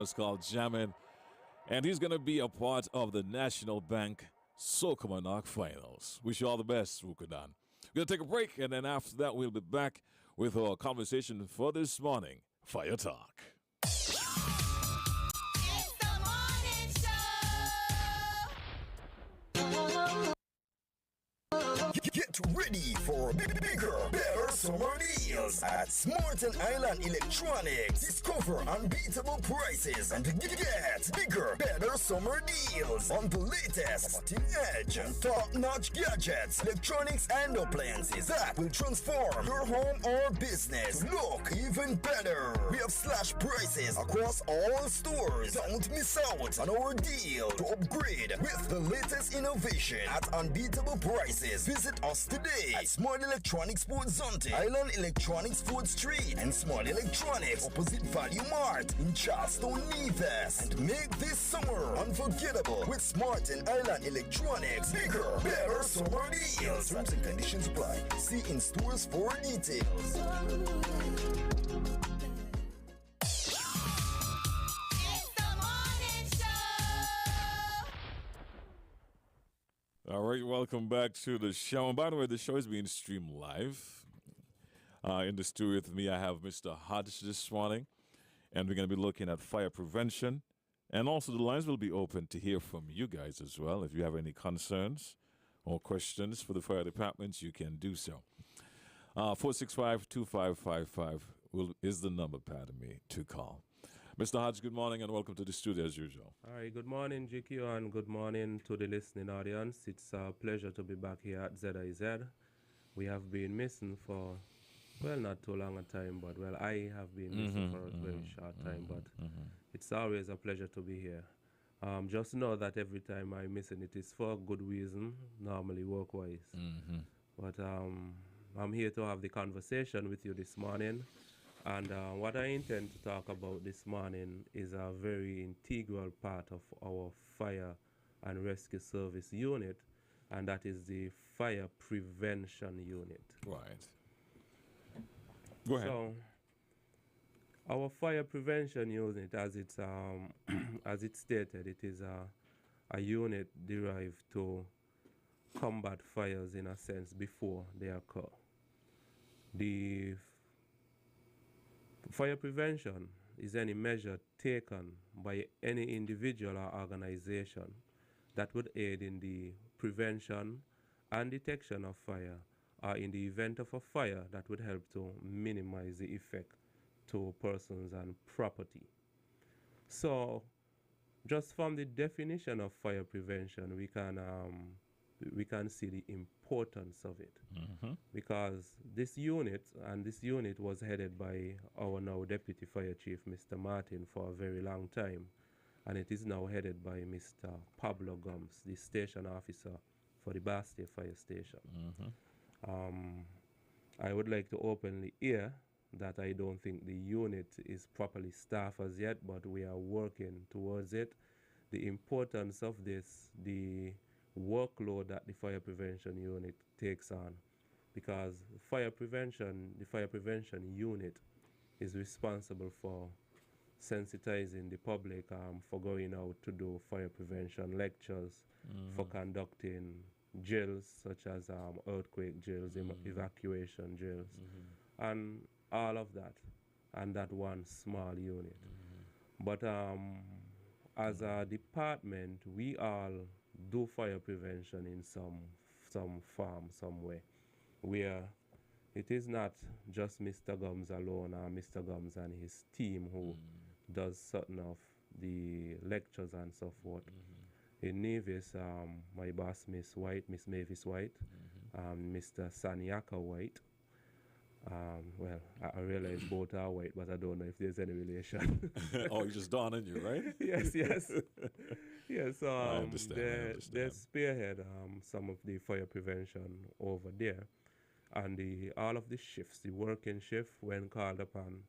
It's called Jamin, and he's going to be a part of the National Bank Sokomanak Finals. Wish you all the best, Rukudan. We're going to take a break, and then after that, we'll be back with our conversation for this morning. Fire Talk. It's the morning show. Get ready for bigger, better summer deals at Smarten Island Electronics. Discover unbeatable prices and get bigger, better summer deals on the latest cutting edge and top-notch gadgets, electronics, and appliances that will transform your home or business to look even better. We have slash prices across all stores. Don't miss out on our deal to upgrade with the latest innovation at unbeatable prices. Visit us today at Smart Electronics Port Zonte, Island Electronics Food Street, and Smart Electronics opposite Value Mart in Charleston, Nevis. And make this summer unforgettable with Smart and Island Electronics. Bigger, better summer deals. Terms and conditions apply. See in stores for details. It's the morning show. All right, welcome back to the show. And by the way, the show is being streamed live. In the studio with me, I have Mr. Hodge this morning, and we're going to be looking at fire prevention. And also, the lines will be open to hear from you guys as well. If you have any concerns or questions for the fire departments, you can do so. 465-2555 is the number, pardon me, to call. Mr. Hodge, good morning and welcome to the studio as usual. All right, good morning, GQ, and good morning to the listening audience. It's a pleasure to be back here at ZIZ. We have been missing for, well, not too long a time, but, well, I have been missing for a very short time, but it's always a pleasure to be here. Just know that every time I'm missing, it is for good reason, normally work-wise. But I'm here to have the conversation with you this morning. And what I intend to talk about this morning is a very integral part of our fire and rescue service unit, and that is the fire prevention unit. Right. Go ahead. So, our fire prevention unit, as it's as it's stated, it is a unit derived to combat fires in a sense before they occur. The fire prevention is any measure taken by any individual or organization that would aid in the prevention and detection of fire, or in the event of a fire that would help to minimize the effect to persons and property. So, just from the definition of fire prevention, we can see the importance of it, because this unit was headed by our now Deputy Fire Chief, Mr. Martin, for a very long time, and it is now headed by Mr. Pablo Gomes, the station officer for the Bastia Fire Station. I would like to openly hear that I don't think the unit is properly staffed as yet, but we are working towards it. The importance of this, the workload that the fire prevention unit takes on, because the fire prevention unit is responsible for sensitizing the public for going out to do fire prevention lectures, for conducting drills such as earthquake drills, evacuation drills, and all of that, and that one small unit. But as a department, we all do fire prevention in some form, some way, where it is not just Mr. Gums alone or Mr. Gums and his team who does certain of the lectures and so forth. In Nevis, my boss, Miss Mavis White, Mr. Sanyaka White. Well, I realize both are white, but I don't know if there's any relation. Oh, you just dawned on you, right? Yes. Yes, I understand. they spearhead some of the fire prevention over there. And all of the shifts, the working shift, when called upon,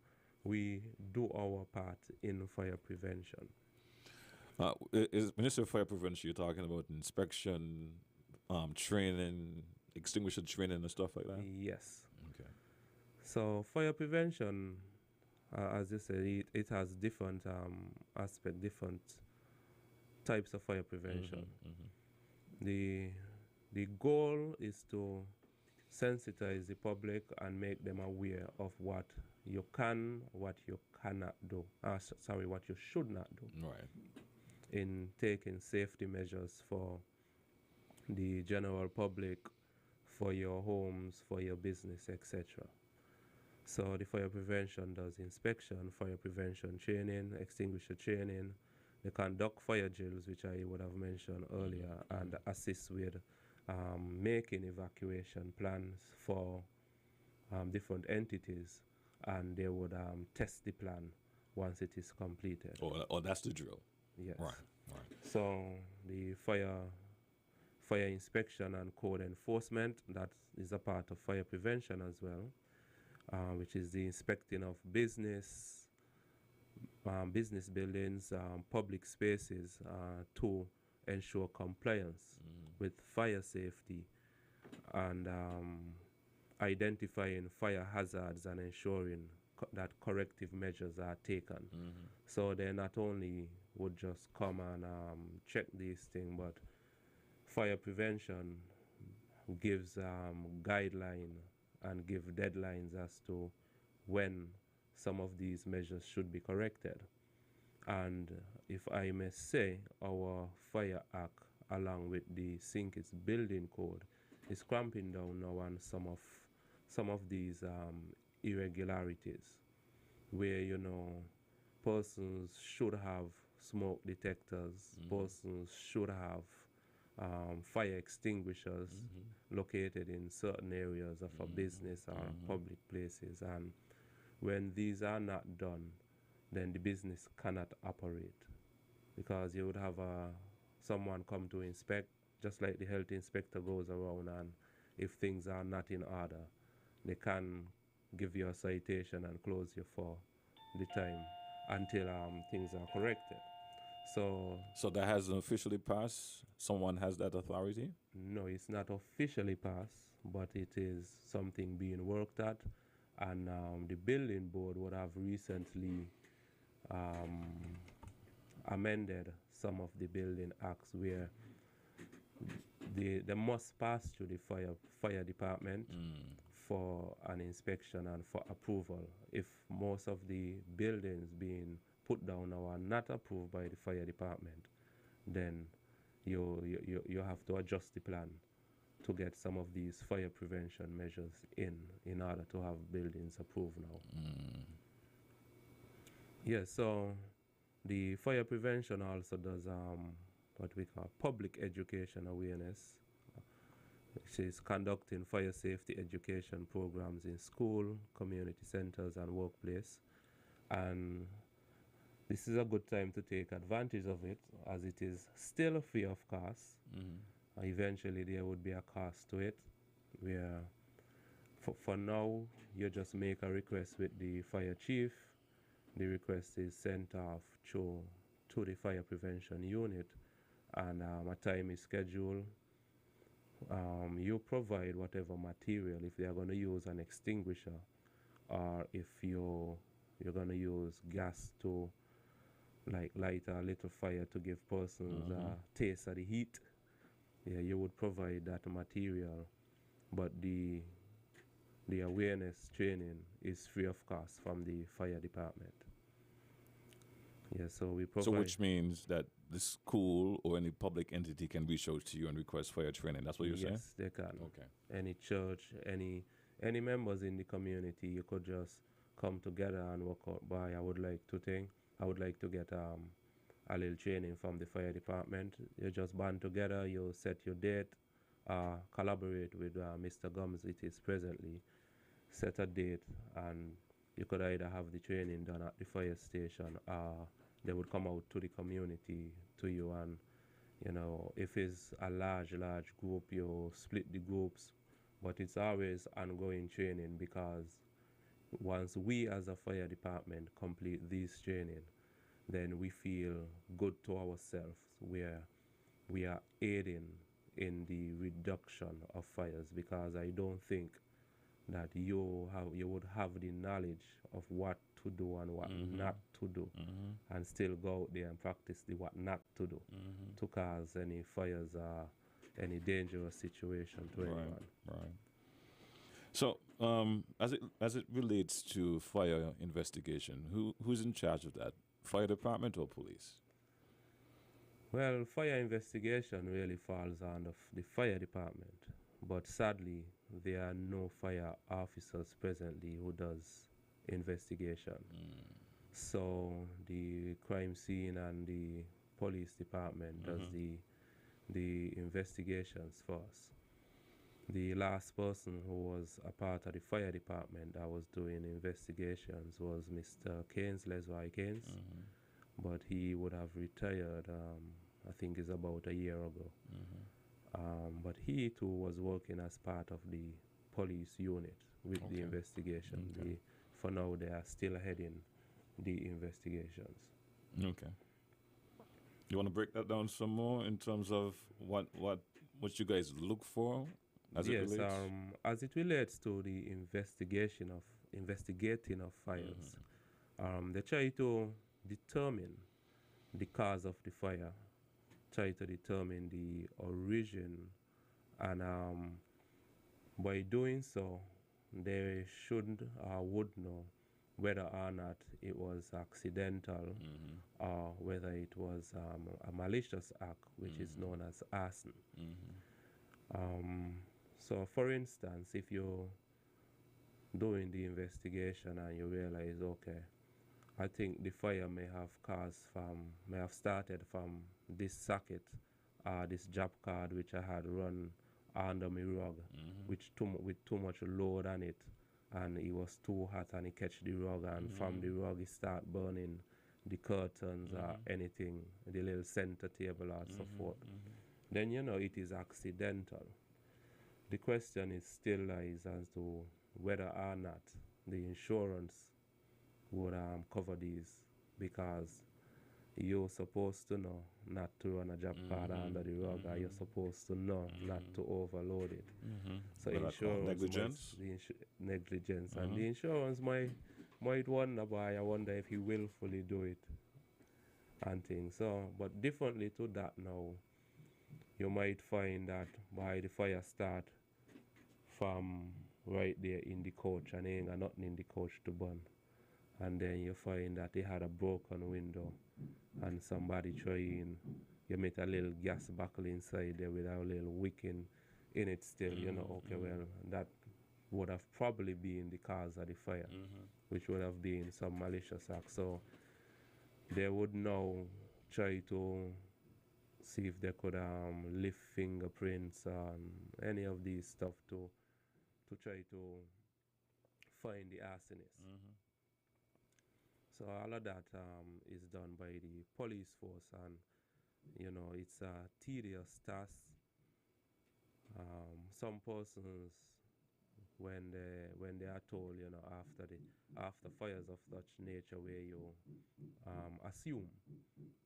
we do our part in fire prevention. When you say fire prevention, you're talking about inspection, training, extinguisher training and stuff like that? Yes. Okay. So fire prevention as you said, it has different aspect, different types of fire prevention. The goal is to sensitize the public and make them aware of what you can, what you cannot do. What you should not do Right. in taking safety measures for the general public, for your homes, for your business, etc. So the fire prevention does inspection, fire prevention training, extinguisher training. They conduct fire drills, which I would have mentioned earlier, and assist with making evacuation plans for different entities, and they would test the plan once it is completed. Oh, that's the drill. Yes. Right. Right. So the fire inspection and code enforcement, that is a part of fire prevention as well, which is the inspecting of business buildings, public spaces, to ensure compliance with fire safety and identifying fire hazards and ensuring that corrective measures are taken. So they not only would just come and check these things, but fire prevention gives guideline and give deadlines as to when some of these measures should be corrected. And if I may say, our Fire Act, along with the Sinkis Building Code, is clamping down now on some of these irregularities, where persons should have smoke detectors, persons should have fire extinguishers located in certain areas of a business or public places, and when these are not done, then the business cannot operate, because you would have someone come to inspect, just like the health inspector goes around, and if things are not in order, they can give you a citation and close you for the time until things are corrected. So that hasn't officially passed. Someone has that authority. no, it's not officially passed, but it is something being worked at, and the building board would have recently amended some of the building acts where they must pass through the fire department for an inspection and for approval. If most of the buildings being put down now are not approved by the fire department, then you have to adjust the plan to get some of these fire prevention measures in order to have buildings approved now. Yeah, so the fire prevention also does what we call public education awareness, which is conducting fire safety education programs in school, community centers, and workplace. And this is a good time to take advantage of it, as it is still free of cost. Eventually there would be a cost to it, where for now you just make a request with the fire chief. The request is sent off to the fire prevention unit, and a time is scheduled. You provide whatever material, if they are going to use an extinguisher, or if you're going to use gas to light a little fire to give persons a taste of the heat. Yeah, you would provide that material, but the awareness training is free of cost from the fire department. Yeah, so we provide. So which means that the school or any public entity can reach out to you and request fire training. That's what you're saying? Yes, they can. Okay. Any church, any members in the community, you could just come together and work out. By I would like to get a little training from the fire department. You just band together, you set your date, collaborate with Mr. Gums, it is presently, set a date, and you could either have the training done at the fire station, or they would come out to the community to you, and if it's a large group, you split the groups, but it's always ongoing training, because once we as a fire department complete this training, then we feel good to ourselves, where we are aiding in the reduction of fires, because I don't think that you would have the knowledge of what to do and what not to do, and still go out there and practice the what not to do to cause any fires or any dangerous situation to anyone. Right. So, as it relates to fire investigation, who's in charge of that? Fire department or police? Well, fire investigation really falls on the fire department, but sadly, there are no fire officers presently who does investigation. So the crime scene and the police department does the investigations for us. The last person who was a part of the fire department that was doing investigations was Mr. Keynes, Leslie Keynes, but he would have retired, I think it's about a year ago. But he too was working as part of the police unit with the investigation. For now, they are still heading the investigations. Okay. You want to break that down some more in terms of what you guys look for as it relates? As it relates to the investigating of fires, they try to determine the cause of the fire, try to determine the origin, and by doing so, they should or would know whether or not it was accidental or whether it was a malicious act, which is known as arson. So, for instance, if you're doing the investigation and you realize, okay, I think the fire may have started from this socket, this job card which I had run under my rug, with too much load on it, and it was too hot and it catch the rug, and from the rug it start burning the curtains or anything, the little center table or so forth. Then it is accidental. The question is still lies as to whether or not the insurance would cover these, because you're supposed to know not to run a job card under the rug, or you're supposed to know not to overload it. So What I call insurance negligence? negligence, and the insurance might wonder, why I wonder if he willfully do it and things. So, but differently to that now, you might find that by the fire start from right there in the coach, and ain't got nothing in the coach to burn. And then you find that they had a broken window and somebody trying, you met a little gas buckle inside there with a little wick in it still, okay, well, that would have probably been the cause of the fire, which would have been some malicious act. So they would now try to see if they could lift fingerprints on any of these stuff to try to find the arsonist. So all of that is done by the police force, and it's a tedious task. Some persons, when they are told, after fires of such nature, where you assume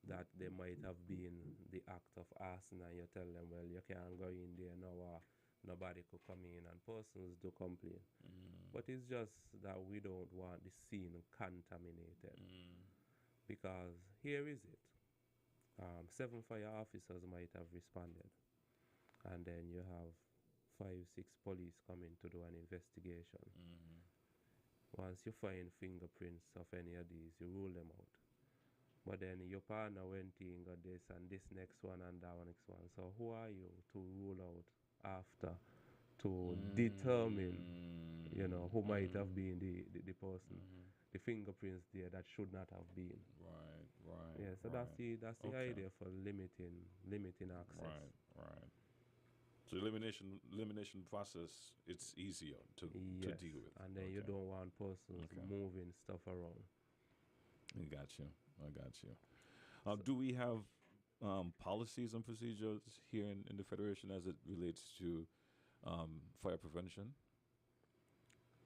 that they might have been the act of arson, and you tell them, well, you can't go in there now, nobody could come in, and persons do complain. But it's just that we don't want the scene contaminated, because here is it. 7 fire officers might have responded, and then you have 5, 6 police coming to do an investigation. Once you find fingerprints of any of these, you rule them out. But then your partner went in, got this and this next one and that one next one. So who are you to rule out after, to determine, who might have been the person? The fingerprints there that should not have been. Right. Yeah, so that's the idea for limiting access. Right. So elimination process, it's easier to deal with. And then you don't want persons moving stuff around. I got you. Do we have policies and procedures here in the Federation as it relates to fire prevention?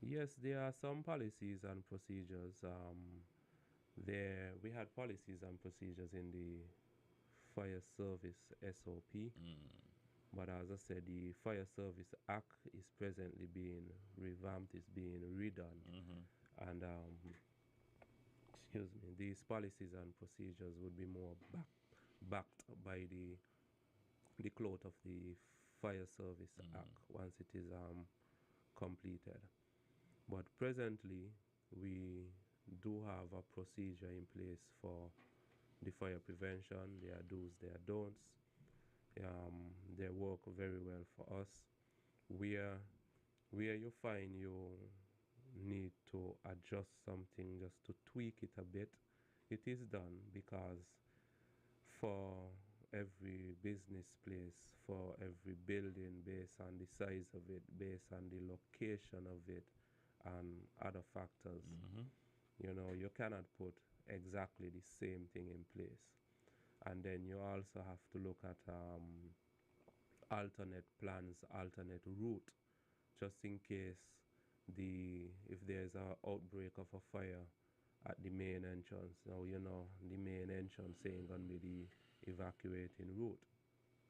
Yes, there are some policies and procedures. We had policies and procedures in the Fire Service SOP. But as I said, the Fire Service Act is presently being revamped, is being redone. And excuse me, these policies and procedures would be more backed by the cloth of the Fire Service Act once it is completed. But presently, we do have a procedure in place for the fire prevention. There are do's, there are don'ts. They work very well for us. Where where you find you need to adjust something just to tweak it a bit, it is done because for every business place, for every building, based on the size of it, based on the location of it, and other factors, you know, you cannot put exactly the same thing in place. And then you also have to look at alternate plans, alternate route, just in case if there's a outbreak of a fire at the main entrance. Now you know the main entrance ain't gonna be the evacuating route.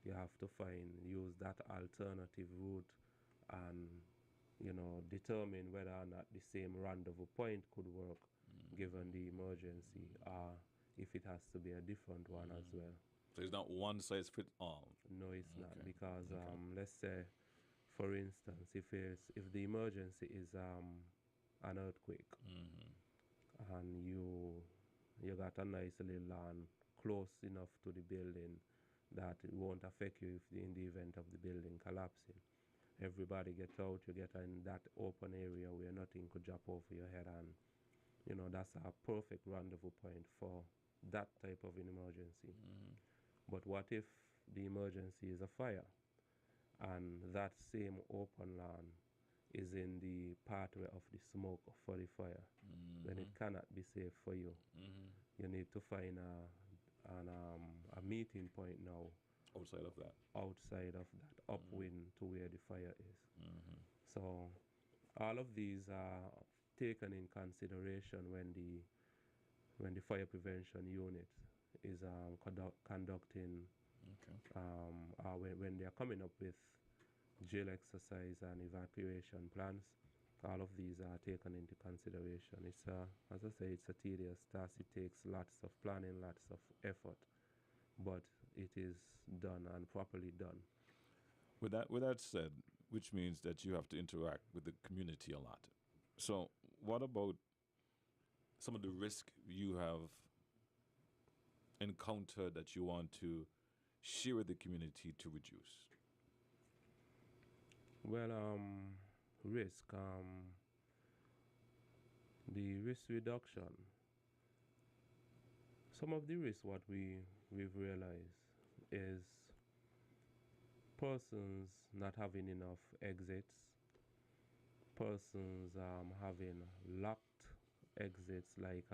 You have to use that alternative route and determine whether or not the same rendezvous point could work given the emergency, or if it has to be a different one as well. So it's not one size fit all. No, it's not, because let's say, for instance, if the emergency is an earthquake, and you got a nice little land close enough to the building that it won't affect you in the event of the building collapsing. Everybody get out, you get in that open area where nothing could drop over your head, and that's a perfect rendezvous point for that type of an emergency. But what if the emergency is a fire, and that same open land is in the pathway of the smoke for the fire? Then it cannot be safe for you. You need to find a meeting point now Outside of that. upwind to where the fire is. So all of these are taken in consideration when the fire prevention unit is conducting, when they are coming up with drill exercise and evacuation plans. All of these are taken into consideration. It's as I say, it's a tedious task. It takes lots of planning, lots of effort, but it is done and properly done. With that said, which means that you have to interact with the community a lot. So, what about some of the risk you have encountered that you want to share with the community to reduce? Well, risk. The risk reduction. Some of the risks what we've realized is persons not having enough exits, persons having locked exits, like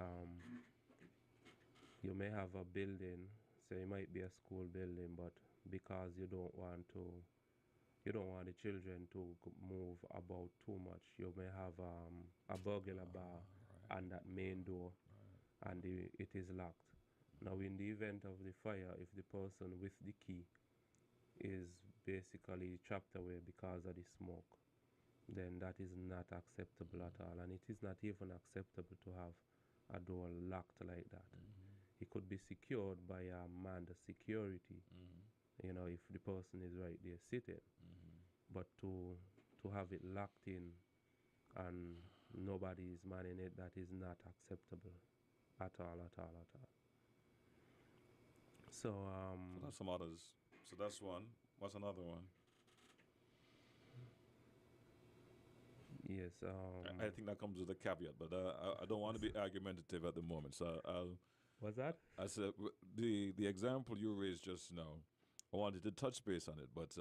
you may have a building, say it might be a school building, but because you don't want the children to move about too much, you may have a burglar bar on that main door, and it is locked. Now, in the event of the fire, if the person with the key is basically trapped away because of the smoke, then that is not acceptable at all. And it is not even acceptable to have a door locked like that. It could be secured by a manned security, if the person is right there sitting. But to have it locked in and nobody is manning it, that is not acceptable at all. So So that's some others. So that's one. What's another one? yes, I think that comes with a caveat, but I don't want to be argumentative at the moment. So what's that? I said the example you raised just now, I wanted to touch base on it, but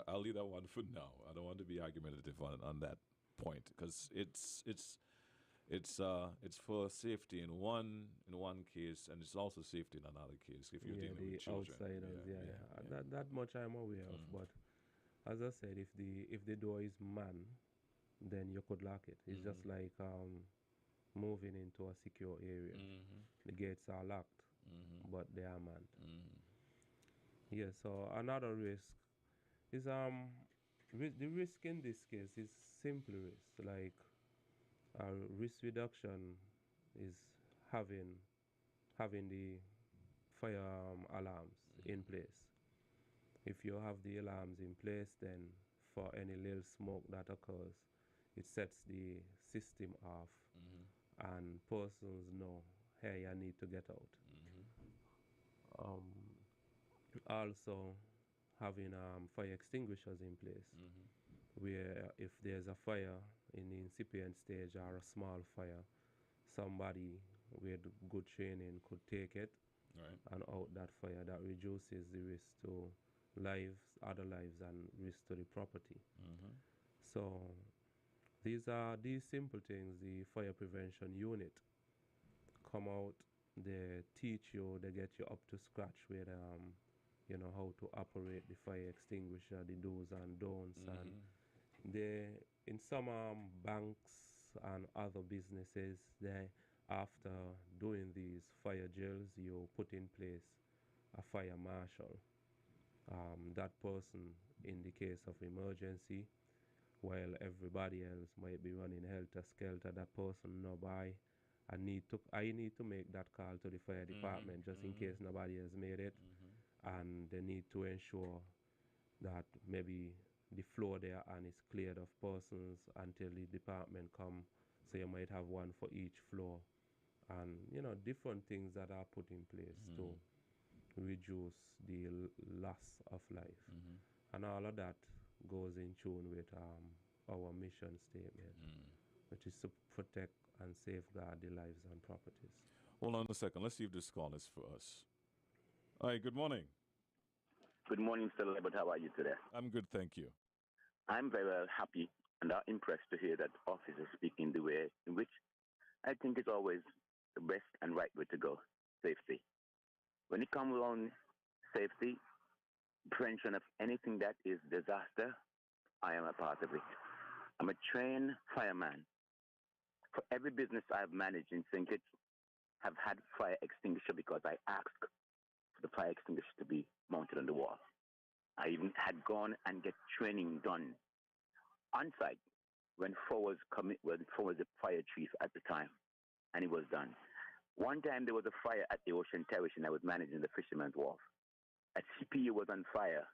I'll leave that one for now. I don't want to be argumentative on that point because it's for safety in one case, and it's also safety in another case if you're dealing the with children. outsiders, That much I'm aware of. But as I said, if the door is manned, then you could lock it. It's just like moving into a secure area. The gates are locked, but they are manned. Yeah. So another risk is the risk in this case is simple risk, like risk reduction is having the fire alarms in place. If you have the alarms in place, then for any little smoke that occurs, it sets the system off, and persons know, hey, I need to get out. Also, having fire extinguishers in place, where if there's a fire in the incipient stage or a small fire, somebody with good training could take it Right. and out that fire. That reduces the risk to lives, other lives, and risk to the property. So these are these simple things. The fire prevention unit come out, they teach you, they get you up to scratch with you know, how to operate the fire extinguisher, the do's and don'ts, and they, in some banks and other businesses, they, after doing these fire drills, you put in place a fire marshal. That person, in the case of emergency, while everybody else might be running helter skelter, that person know by, I need to make that call to the fire department just in case nobody has made it, and they need to ensure that maybe the floor they are on is cleared of persons until the department come. So you might have one for each floor, and you know, different things that are put in place to reduce the loss of life, and all of that goes in tune with our mission statement, which is to protect and safeguard the lives and properties. Hold on a second. Let's see if this call is for us. Hi, good morning. Good morning, Mr. Lebert. How are you today? I'm good, thank you. I'm very well happy and impressed to hear that officers speak in the way in which I think is always the best and right way to go, safety. When it comes around safety, prevention of anything that is disaster, I am a part of it. I'm a trained fireman. For every business I've managed in St. Kitts, have had fire extinguisher because I asked for the fire extinguisher to be mounted on the wall. I even had gone and get training done on site when Ford was the fire chief at the time, and it was done. One time there was a fire at the Ocean Terrace, and I was managing the Fisherman's Wharf. A CPU was on fire.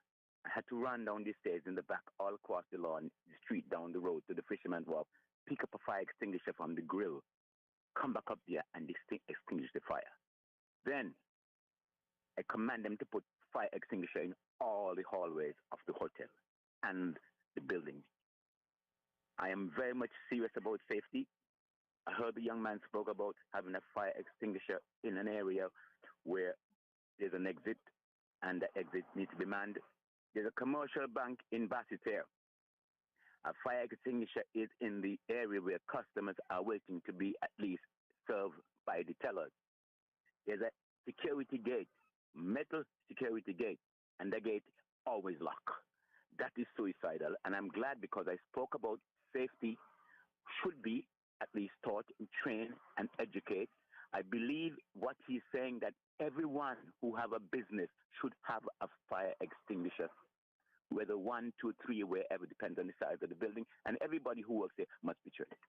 I had to run down the stairs in the back, all across the lawn, the street down the road to the Fisherman's Wharf, pick up a fire extinguisher from the grill, come back up there and extinguish the fire. Then I command them to put fire extinguisher in all the hallways of the hotel and the building. I am very much serious about safety. I heard the young man spoke about having a fire extinguisher in an area where there's an exit and the exit needs to be manned. There's a commercial bank in Basseterre. A fire extinguisher is in the area where customers are waiting to be at least served by the tellers. There's a security gate, metal security gate, and the gate always locked. That is suicidal, and I'm glad because I spoke about safety should be at least taught and trained and educate. I believe what he's saying, that everyone who have a business should have a fire extinguisher, whether 1, 2, 3, wherever, depends on the size of the building, and everybody who works there must be trained.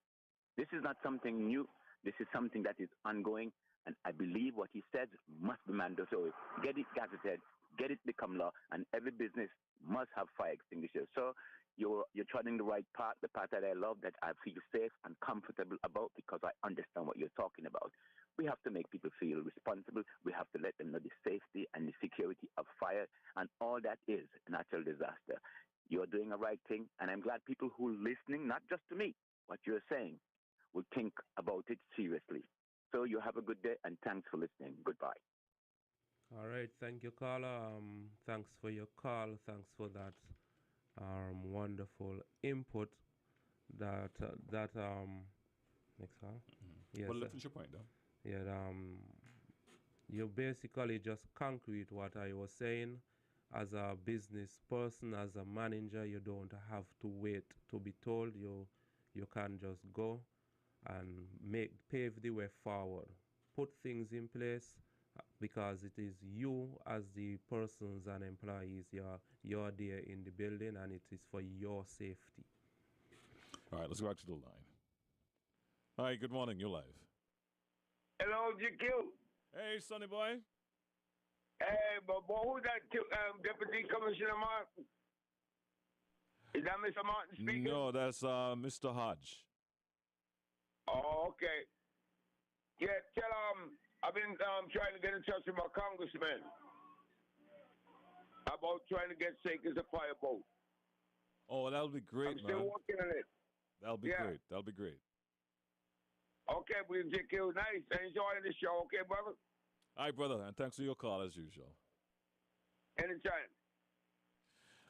This is not something new. This is something that is ongoing, and I believe what he said must be mandatory. Get it gazetted, get it become law, and every business must have fire extinguishers. So you're treading the right path, the path that I love, that I feel safe and comfortable about because I understand what you're talking about. We have to make people feel responsible. We have to let them know the safety and the security of fire and all that is natural disaster. You're doing a right thing, and I'm glad people who are listening, not just to me, what you're saying, will think about it seriously. So you have a good day, and thanks for listening. Goodbye. All right, thank you, caller. Thanks for your call. Thanks for that wonderful input. That next call. Yes, Well, finish your point, though. yeah. You basically just concrete what I was saying. As a business person, as a manager, you don't have to wait to be told. You can just go and pave the way forward. Put things in place because it is you as the persons and employees. You're there in the building, and it is for your safety. All right, let's go back to the line. Hi, good morning. You're live. Hello, GQ. Hey, Sonny boy. Hey, but who's that Deputy Commissioner Martin? Is that Mr. Martin speaking? No, that's Mr. Hodge. Oh, okay. Yeah, tell I've been trying to get in touch with my congressman about trying to get Sakers a fireboat. Oh, that'll be I'm great, still man. working on it. That'll be Yeah. great. That'll be great. Okay, we GQ, nice. Enjoying the show, okay, brother? All right, brother, and thanks for your call as usual. Anytime.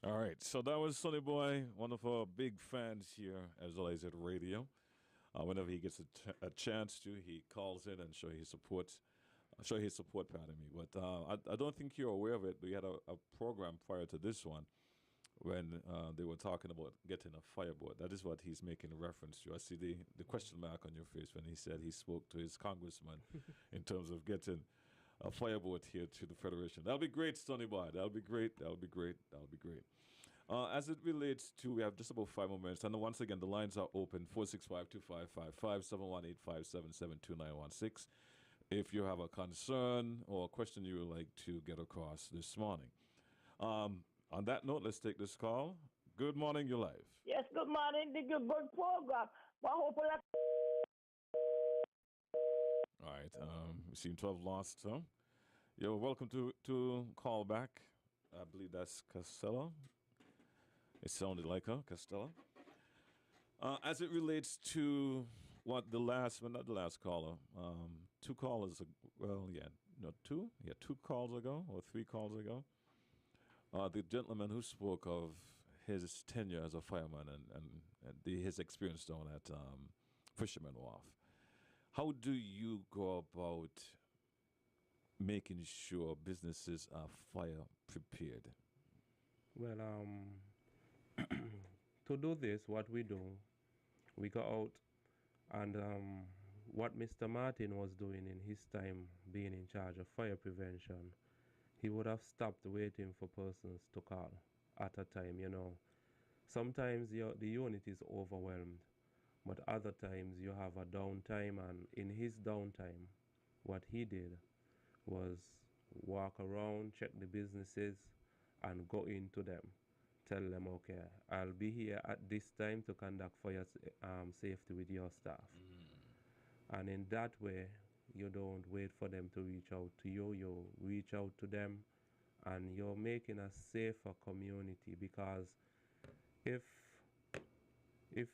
All right, so that was Sonny Boy, one of our big fans here as well as at radio. Whenever he gets a chance to, he calls in and show his support. Pardon me. But I don't think you're aware of it. We had a program prior to this one when they were talking about getting a fireboat. That is what he's making reference to. I see the question mark on your face when he said he spoke to his congressman in terms of getting a fireboat here to the Federation. That'll be great, Sonny Boy. That'll be great. That'll be great. That'll be great. As it relates to, we have just about 5 more minutes. And once again, the lines are open 465-2555, 718-577-2916. If you have a concern or a question you would like to get across this morning. On that note, let's take this call. Good morning, you're live. Yes, good morning. The good program. But hopefully, All right. We seem to have lost some. You're welcome to call back. I believe that's Costello. It sounded like her, Costello. As it relates to what the last, well, not the last caller, 2 callers, two calls ago or 3 calls ago, the gentleman who spoke of his tenure as a fireman and his experience down at Fisherman Wharf. How do you go about making sure businesses are fire prepared? Well, to do this, what we do, we go out and what Mr. Martin was doing in his time being in charge of fire prevention, he would have stopped waiting for persons to call at a time, you know. Sometimes the unit is overwhelmed, but other times you have a downtime, and in his downtime, what he did was walk around, check the businesses, and go into them. Tell them, okay, I'll be here at this time to conduct fire safety with your staff. And in that way, you don't wait for them to reach out to you. You reach out to them, and you're making a safer community, because if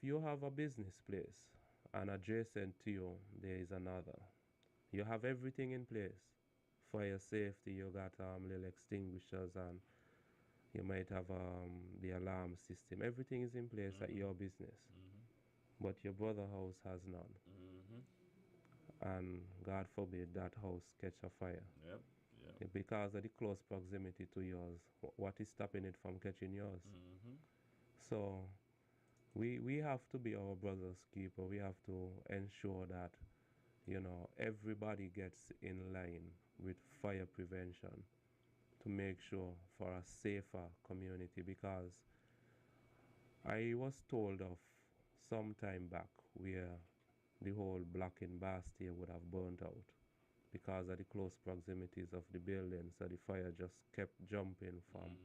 you have a business place and adjacent to you there is another, you have everything in place. Fire safety, you got little extinguishers, and you might have the alarm system. Everything is in place at your business, but your brother house has none. And God forbid that house catch a fire. Yep. Because of the close proximity to yours, what is stopping it from catching yours? So we have to be our brother's keeper. We have to ensure that, you know, everybody gets in line with fire prevention to make sure for a safer community. Because I was told of some time back where the whole block in Bastille would have burnt out because of the close proximities of the buildings. So the fire just kept jumping from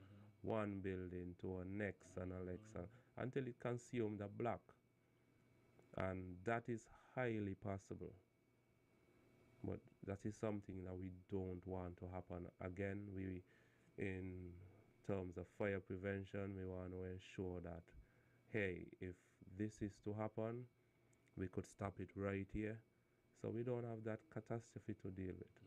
one building to a next and a next until it consumed a block. And that is highly possible. But that is something that we don't want to happen again. We, in terms of fire prevention, we want to ensure that, hey, if this is to happen, we could stop it right here, so we don't have that catastrophe to deal with.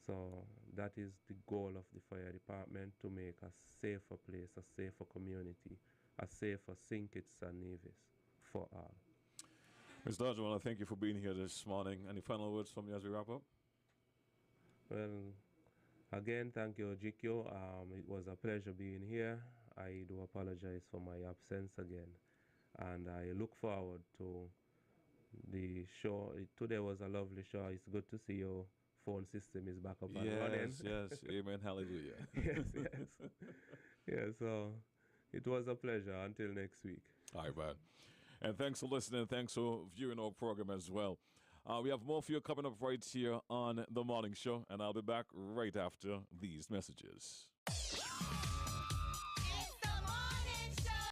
So that is the goal of the fire department, to make a safer place, a safer community, a safer St. Kitts and Nevis for all. Ms. Dodge, I want to thank you for being here this morning. Any final words from you as we wrap up? Well, again, thank you, GQ. It was a pleasure being here. I do apologize for my absence again, and I look forward to the show. Today was a lovely show. It's good to see your phone system is back up and running. Yes. Amen. Hallelujah. yes. Yeah, so it was a pleasure. Until next week. All right, man. And thanks for listening. Thanks for viewing our program as well. We have more for you coming up right here on The Morning Show, and I'll be back right after these messages.